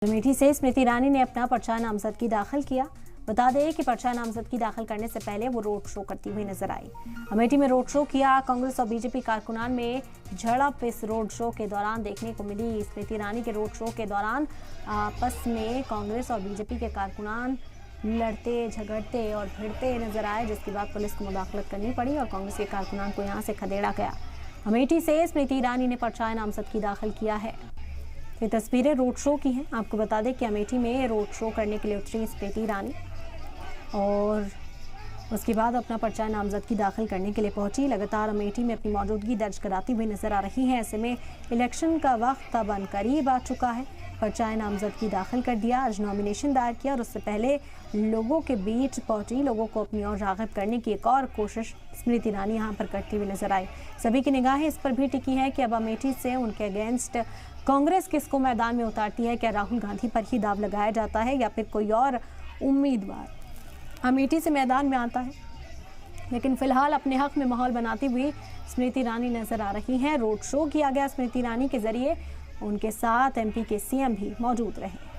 अमेठी से स्मृति ईरानी ने अपना पर्चा नामजदगी दाखिल किया। बता दें कि पर्चा नामजदगी दाखिल करने से पहले वो रोड शो करती हुई नजर आई। अमेठी में रोड शो किया। कांग्रेस और बीजेपी कारकुनान में झड़प इस रोड शो के दौरान देखने को मिली। स्मृति ईरानी के रोड शो के दौरान आपस में कांग्रेस और बीजेपी के कारकुनान लड़ते झगड़ते और भिड़ते नजर आए, जिसके बाद पुलिस को मुदाखलत करनी पड़ी और कांग्रेस के कारकुनान को यहां से खदेड़ा गया। अमेठी से स्मृति ईरानी ने पर्चा नामजदगी दाखिल किया है। ये तस्वीरें रोड शो की हैं। आपको बता दें कि अमेठी में रोड शो करने के लिए उतरी स्मृति ईरानी और उसके बाद अपना पर्चा नामजदगी दाखिल करने के लिए पहुंची। लगातार अमेठी में अपनी मौजूदगी दर्ज कराती हुई नजर आ रही है। ऐसे में इलेक्शन का वक्त अब करीब आ चुका है। पर्चा नामजदगी दाखिल कर दिया, आज नॉमिनेशन दायर किया और उससे पहले लोगों के बीच पहुंची। लोगों को अपनी ओर राग़िब करने की एक और कोशिश स्मृति ईरानी यहां पर करती हुई नजर आई। सभी की निगाहें इस पर भी टिकी है कि अब अमेठी से उनके अगेंस्ट कांग्रेस किसको मैदान में उतारती है। क्या राहुल गांधी पर ही दाव लगाया जाता है या फिर कोई और उम्मीदवार अमेठी से मैदान में आता है। लेकिन फिलहाल अपने हक में माहौल बनाती हुई स्मृति ईरानी नजर आ रही हैं। रोड शो किया गया स्मृति ईरानी के जरिए। उनके साथ एमपी के सीएम भी मौजूद रहे।